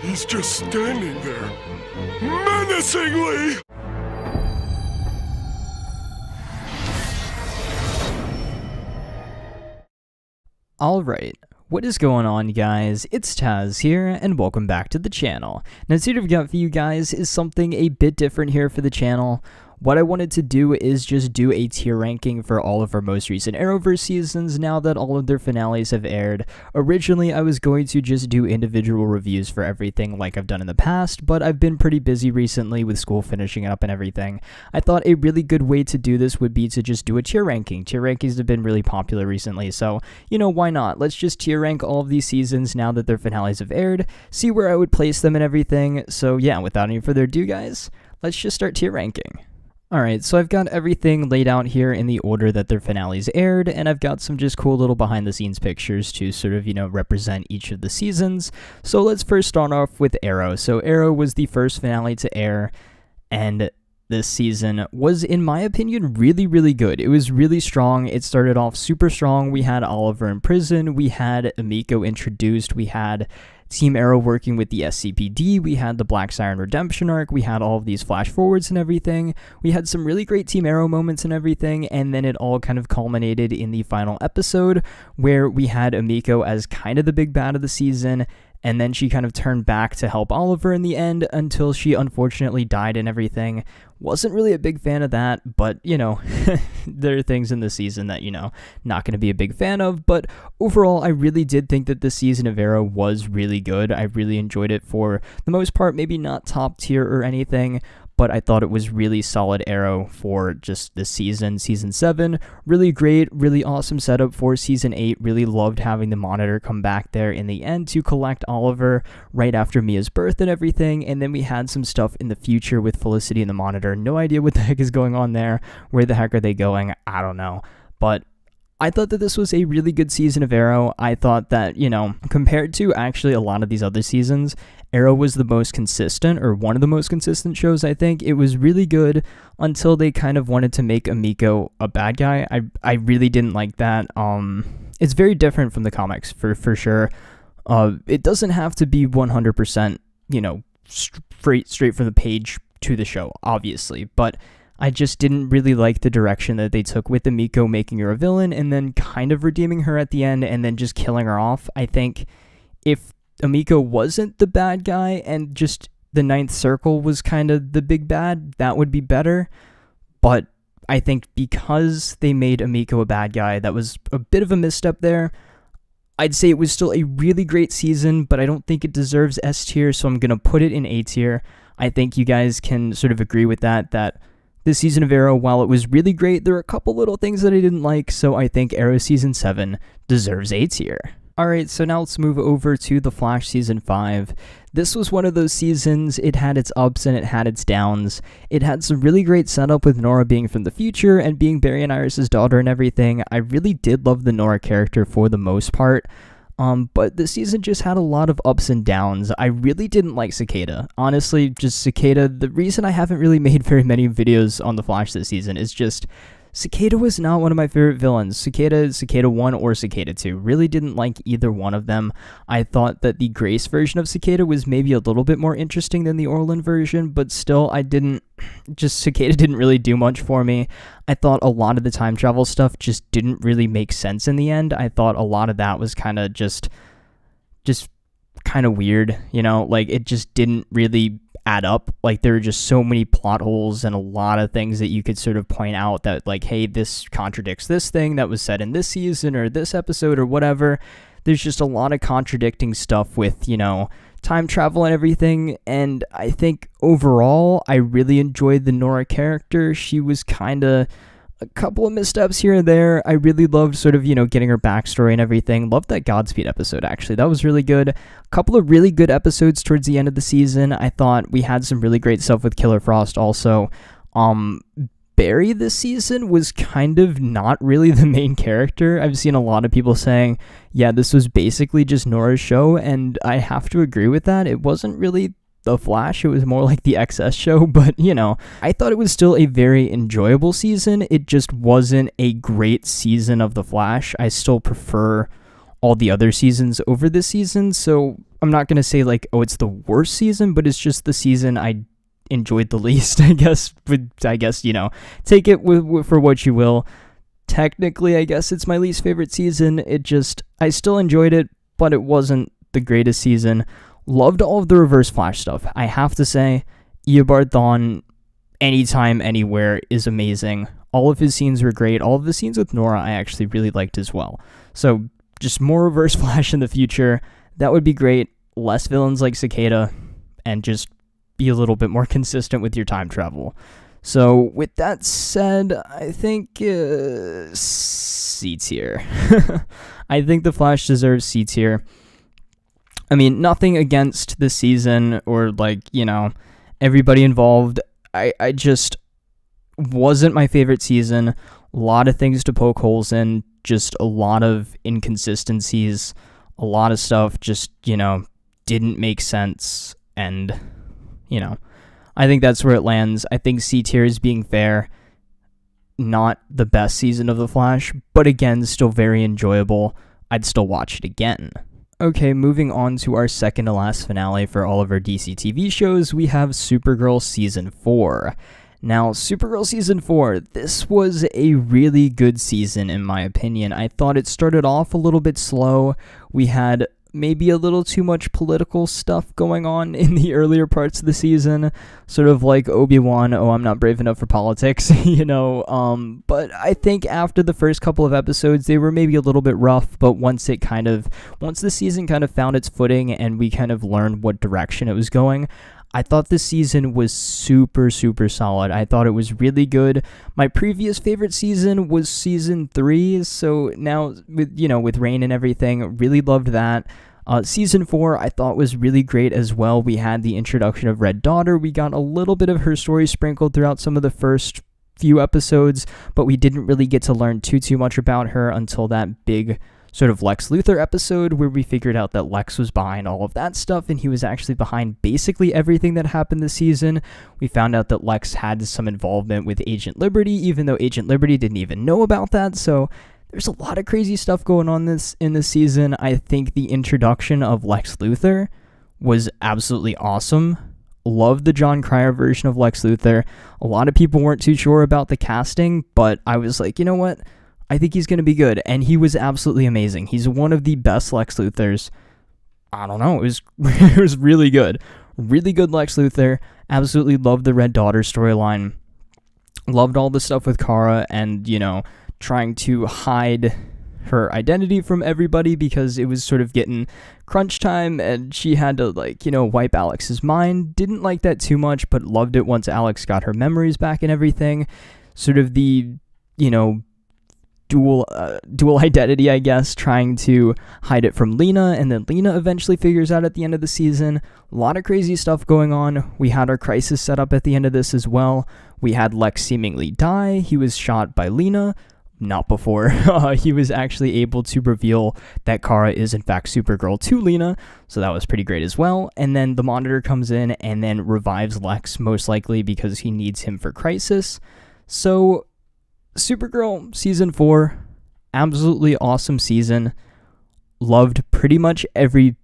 He's just standing there, menacingly! Alright, what is going on, guys? It's Tazz here, and welcome back to the channel. Now today what I've got for you guys is something a bit different here for the channel. What I wanted to do is just do a tier ranking for all of our most recent Arrowverse seasons now that all of their finales have aired. Originally, I was going to just do individual reviews for everything like I've done in the past, but I've been pretty busy recently with school finishing up and everything. I thought a really good way to do this would be to just do a tier ranking. Tier rankings have been really popular recently, so, you know, why not? Let's just tier rank all of these seasons now that their finales have aired, see where I would place them and everything. So yeah, without any further ado, guys, let's just start tier ranking. Alright, so I've got everything laid out here in the order that their finales aired, and I've got some just cool little behind-the-scenes pictures to sort of, you know, represent each of the seasons. So let's first start off with Arrow. So Arrow was the first finale to air, and this season was, in my opinion, really, really good. It was really strong. It started off super strong. We had Oliver in prison. We had Emiko introduced. We had Team Arrow working with the SCPD, we had the Black Siren redemption arc, we had all of these flash forwards and everything, we had some really great Team Arrow moments and everything, and then it all kind of culminated in the final episode, where we had Emiko as kind of the big bad of the season, and then she kind of turned back to help Oliver in the end until she unfortunately died and everything. Wasn't really a big fan of that, but, you know, there are things in the season that, you know, not going to be a big fan of, but overall, I really did think that this season of Arrow was really good. I really enjoyed it for the most part, maybe not top tier or anything, but I thought it was really solid Arrow for just this season. Season 7, really great, really awesome setup for Season 8. Really loved having the Monitor come back there in the end to collect Oliver right after Mia's birth and everything, and then we had some stuff in the future with Felicity and the Monitor. No idea what the heck is going on there. Where the heck are they going? I don't know. But I thought that this was a really good season of Arrow. I thought that, you know, compared to actually a lot of these other seasons, Arrow was the most consistent, or one of the most consistent shows, I think. It was really good until they kind of wanted to make Emiko a bad guy. I really didn't like that. It's very different from the comics, for sure. It doesn't have to be 100%, you know, straight from the page to the show, obviously, but I just didn't really like the direction that they took with Emiko making her a villain and then kind of redeeming her at the end and then just killing her off. I think if Emiko wasn't the bad guy and just the Ninth Circle was kind of the big bad, that would be better. But I think because they made Emiko a bad guy, that was a bit of a misstep there. I'd say it was still a really great season, but I don't think it deserves S tier, so I'm going to put it in A tier. I think you guys can sort of agree with that this season of Arrow, while it was really great, there are a couple little things that I didn't like, so I think Arrow Season 7 deserves A tier. Alright, so now let's move over to The Flash Season 5. This was one of those seasons. It had its ups and it had its downs. It had some really great setup with Nora being from the future and being Barry and Iris' daughter and everything. I really did love the Nora character for the most part. But the season just had a lot of ups and downs. I really didn't like Cicada. Honestly, just Cicada, the reason I haven't really made very many videos on The Flash this season is just Cicada was not one of my favorite villains. Cicada 1 or Cicada 2. Really didn't like either one of them. I thought that the Grace version of Cicada was maybe a little bit more interesting than the Orlin version, but still, Cicada didn't really do much for me. I thought a lot of the time travel stuff just didn't really make sense in the end. I thought a lot of that was kind of just kind of weird, you know, like it just didn't really add up. Like there were just so many plot holes and a lot of things that you could sort of point out that like, hey, this contradicts this thing that was said in this season or this episode or whatever. There's just a lot of contradicting stuff with, you know, time travel and everything, and I think overall I really enjoyed the Nora character. She was kind of a couple of missteps here and there. I really loved sort of, you know, getting her backstory and everything. Loved that Godspeed episode, actually. That was really good. A couple of really good episodes towards the end of the season. I thought we had some really great stuff with Killer Frost also. Barry this season was kind of not really the main character. I've seen a lot of people saying, yeah, this was basically just Nora's show, and I have to agree with that. It wasn't really The Flash, it was more like the XS show, but, you know, I thought it was still a very enjoyable season. It just wasn't a great season of The Flash. I still prefer all the other seasons over this season, so I'm not going to say like, oh, it's the worst season, but it's just the season I enjoyed the least, I guess. You know, take it for what you will. Technically, I guess it's my least favorite season. I still enjoyed it, but it wasn't the greatest season. Loved all of the Reverse Flash stuff. I have to say, Eobard Thawne, anytime, anywhere, is amazing. All of his scenes were great. All of the scenes with Nora I actually really liked as well. So just more Reverse Flash in the future. That would be great. Less villains like Cicada, and just be a little bit more consistent with your time travel. So with that said, I think C tier. I think The Flash deserves C tier. I mean, nothing against the season or like, you know, everybody involved. I just wasn't my favorite season. A lot of things to poke holes in, just a lot of inconsistencies, a lot of stuff just, you know, didn't make sense, and, you know, I think that's where it lands. I think C tier is being fair. Not the best season of The Flash, but again, still very enjoyable. I'd still watch it again. Okay, moving on to our second to last finale for all of our DCTV shows, we have Supergirl Season 4. Now, Supergirl Season 4, this was a really good season in my opinion. I thought it started off a little bit slow. We had maybe a little too much political stuff going on in the earlier parts of the season, sort of like Obi-Wan, oh, I'm not brave enough for politics, you know, but I think after the first couple of episodes, they were maybe a little bit rough, but once the season kind of found its footing and we kind of learned what direction it was going, I thought this season was super, super solid. I thought it was really good. My previous favorite season was season 3, so now with Rain and everything, really loved that. Season 4 I thought was really great as well. We had the introduction of Red Daughter. We got a little bit of her story sprinkled throughout some of the first few episodes, but we didn't really get to learn too much about her until that big sort of Lex Luthor episode where we figured out that Lex was behind all of that stuff and he was actually behind basically everything that happened this season. We found out that Lex had some involvement with Agent Liberty, even though Agent Liberty didn't even know about that. So there's a lot of crazy stuff going on in this season. I think the introduction of Lex Luthor was absolutely awesome. Loved the John Cryer version of Lex Luthor. A lot of people weren't too sure about the casting, but I was like, you know what? I think he's going to be good, and he was absolutely amazing. He's one of the best Lex Luthors. I don't know, it was really good. Really good Lex Luthor. Absolutely loved the Red Daughter storyline. Loved all the stuff with Kara and, you know, trying to hide her identity from everybody because it was sort of getting crunch time and she had to, like, you know, wipe Alex's mind. Didn't like that too much, but loved it once Alex got her memories back and everything. Sort of the, you know, dual identity, I guess, trying to hide it from Lena, and then Lena eventually figures out at the end of the season. A lot of crazy stuff going on. We had our crisis set up at the end of this as well. We had Lex seemingly die. He was shot by Lena. Not before he was actually able to reveal that Kara is in fact Supergirl to Lena, so that was pretty great as well. And then the Monitor comes in and then revives Lex, most likely because he needs him for Crisis. So Supergirl Season 4, absolutely awesome season. Loved pretty much every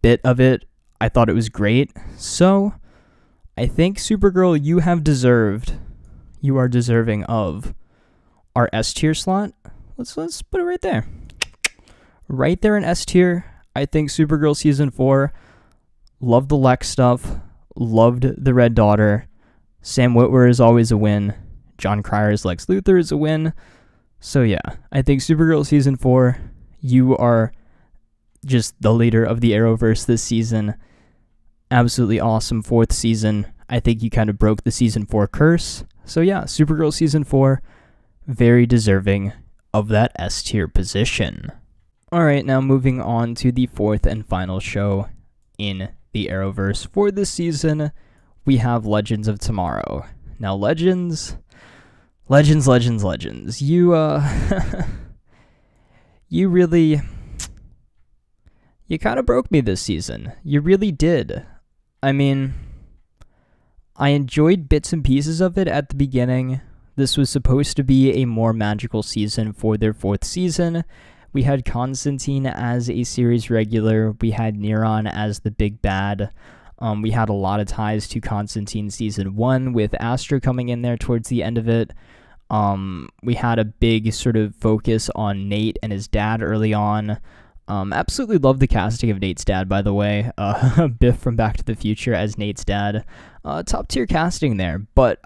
bit of it. I thought it was great. So, I think Supergirl, you are deserving of our S tier slot. Let's put it right there. Right there in S tier. I think Supergirl Season 4, loved the Lex stuff, loved the Red Daughter. Sam Witwer is always a win. John Cryer's Lex Luthor is a win. So yeah, I think Supergirl Season 4, you are just the leader of the Arrowverse this season. Absolutely awesome 4th season. I think you kind of broke the Season 4 curse. So yeah, Supergirl Season 4, very deserving of that S tier position. Alright, now moving on to the 4th and final show in the Arrowverse for this season, we have Legends of Tomorrow. Now Legends, you you kind of broke me this season. You really did. I mean, I enjoyed bits and pieces of it at the beginning. This was supposed to be a more magical season for their 4th season, We had Constantine as a series regular. We had Neron as the big bad. We had a lot of ties to Constantine season 1 with Astra coming in there towards the end of it. We had a big sort of focus on Nate and his dad early on. Absolutely love the casting of Nate's dad, by the way. Biff from Back to the Future as Nate's dad. Top tier casting there. But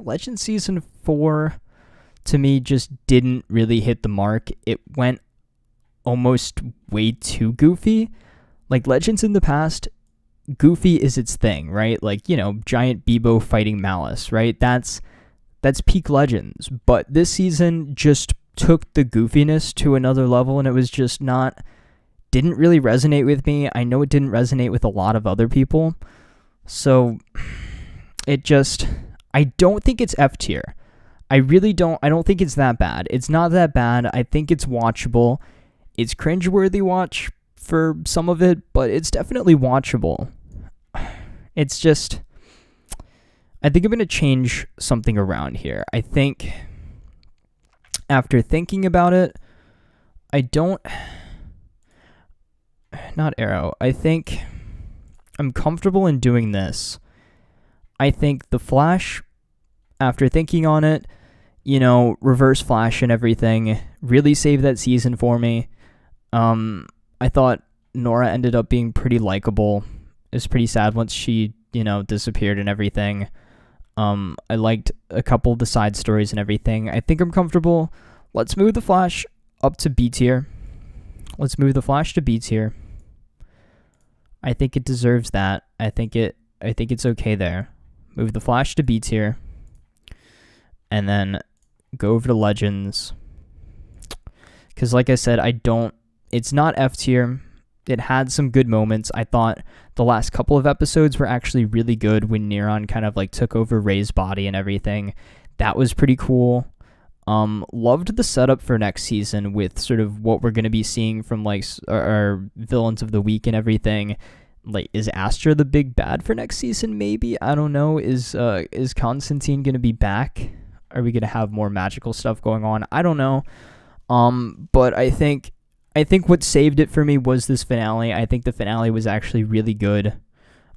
Legends season 4 to me just didn't really hit the mark. It went almost way too goofy. Like Legends in the past, goofy is its thing, right? Like, you know, giant Bebo fighting Malice, right? That's peak Legends. But this season just took the goofiness to another level, and it was just didn't really resonate with me. I know it didn't resonate with a lot of other people. So I don't think it's F tier. I don't think it's that bad. It's not that bad. I think it's watchable. It's cringeworthy watch for some of it, but it's definitely watchable. It's just, I think I'm going to change something around here. I think after thinking about it, not Arrow. I think I'm comfortable in doing this. I think The Flash, after thinking on it, you know, Reverse Flash and everything, really saved that season for me. I thought Nora ended up being pretty likable. It was pretty sad once she, you know, disappeared and everything. I liked a couple of the side stories and everything. I think I'm comfortable. Let's move The Flash up to B tier. Let's move The Flash to B tier. I think it deserves that. I think it's okay there. Move The Flash to B tier. And then go over to Legends. Because like I said, it's not F tier. It had some good moments. I thought the last couple of episodes were actually really good when Neron kind of like took over Ray's body and everything. That was pretty cool. Loved the setup for next season with sort of what we're going to be seeing from like our villains of the week and everything. Like, is Astra the big bad for next season? Maybe. I don't know. Is Constantine going to be back? Are we going to have more magical stuff going on? I don't know. But I think what saved it for me was this finale. I think the finale was actually really good.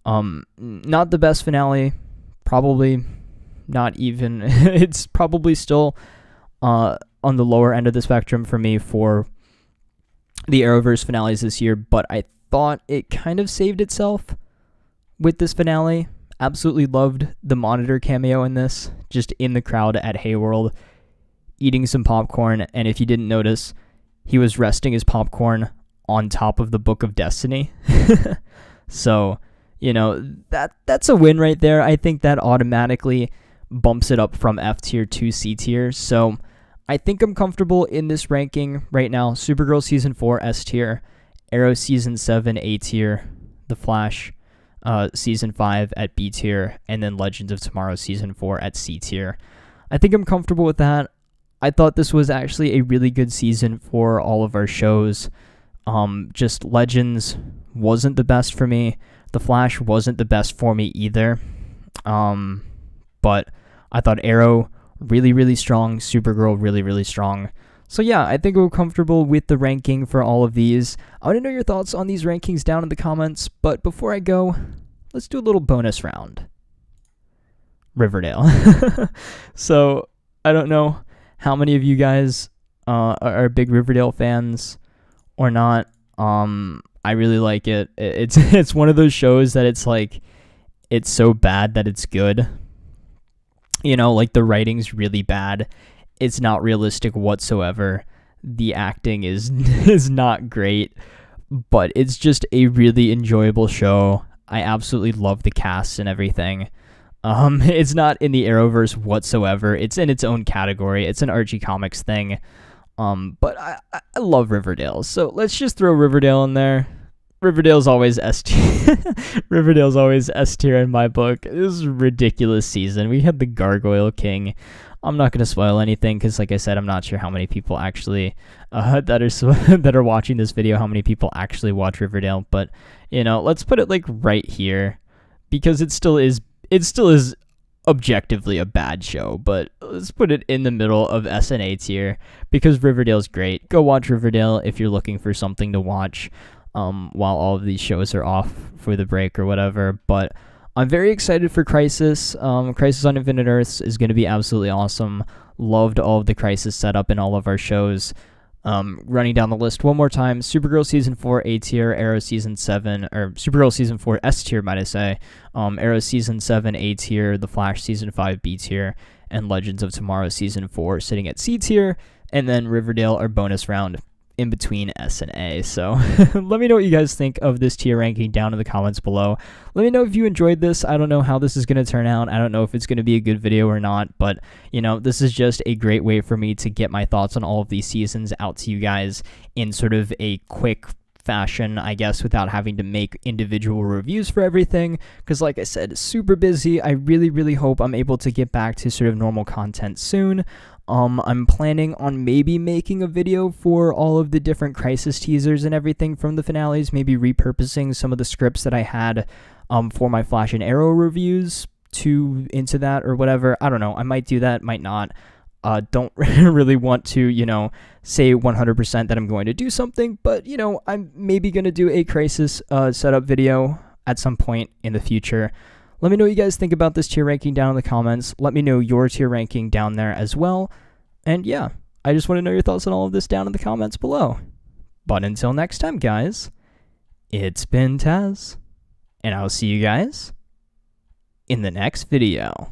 Not the best finale, probably not even. It's probably still on the lower end of the spectrum for me for the Arrowverse finales this year, but I thought it kind of saved itself with this finale. Absolutely loved the Monitor cameo in this, just in the crowd at Hayworld, eating some popcorn, and if you didn't notice, he was resting his popcorn on top of the Book of Destiny. So, you know, that's a win right there. I think that automatically bumps it up from F tier to C tier. So I think I'm comfortable in this ranking right now. Supergirl Season 4, S tier. Arrow Season 7, A tier. The Flash Season 5 at B tier. And then Legends of Tomorrow Season 4 at C tier. I think I'm comfortable with that. I thought this was actually a really good season for all of our shows. Just Legends wasn't the best for me. The Flash wasn't the best for me either. But I thought Arrow really, really strong. Supergirl really, really strong. So yeah, I think we're comfortable with the ranking for all of these. I want to know your thoughts on these rankings down in the comments. But before I go, let's do a little bonus round. Riverdale. So I don't know how many of you guys are big Riverdale fans or not. I really like it. It's one of those shows that it's like, it's so bad that it's good. You know, like the writing's really bad. It's not realistic whatsoever. The acting is not great, but it's just a really enjoyable show. I absolutely love the cast and everything. It's not in the Arrowverse whatsoever. It's in its own category. It's an Archie Comics thing. But I love Riverdale. So let's just throw Riverdale in there. Riverdale's always S tier. Riverdale's always S tier in my book. This is a ridiculous season. We had the Gargoyle King. I'm not going to spoil anything because, like I said, I'm not sure how many people actually that are watching this video, how many people actually watch Riverdale. But, you know, let's put it like right here because it still is objectively a bad show, but let's put it in the middle of SNA tier because Riverdale's great. Go watch Riverdale if you're looking for something to watch while all of these shows are off for the break or whatever. But I'm very excited for Crisis. Crisis on Infinite Earths is going to be absolutely awesome. Loved all of the Crisis setup in all of our shows. Running down the list one more time: Supergirl Season 4 A tier, Arrow Season 7, or Supergirl Season 4 S tier, might I say, Arrow Season 7 A tier, The Flash Season 5 B tier, and Legends of Tomorrow Season 4 sitting at C tier, and then Riverdale, our bonus round, in between S and A. So let me know what you guys think of this tier ranking down in the comments below. Let me know if you enjoyed this. I don't know how this is going to turn out. I don't know if it's going to be a good video or not, but you know, this is just a great way for me to get my thoughts on all of these seasons out to you guys in sort of a quick fashion, I guess, without having to make individual reviews for everything, because like I said, super busy. I really hope I'm able to get back to sort of normal content soon. I'm planning on maybe making a video for all of the different Crisis teasers and everything from the finales, maybe repurposing some of the scripts that I had for my Flash and Arrow reviews into that or whatever. I don't know. I might do that, might not. Don't really want to, you know, say 100% that I'm going to do something, but, you know, I'm maybe going to do a Crisis setup video at some point in the future. Let me know what you guys think about this tier ranking down in the comments. Let me know your tier ranking down there as well. And yeah, I just want to know your thoughts on all of this down in the comments below. But until next time, guys, it's been Tazz, and I'll see you guys in the next video.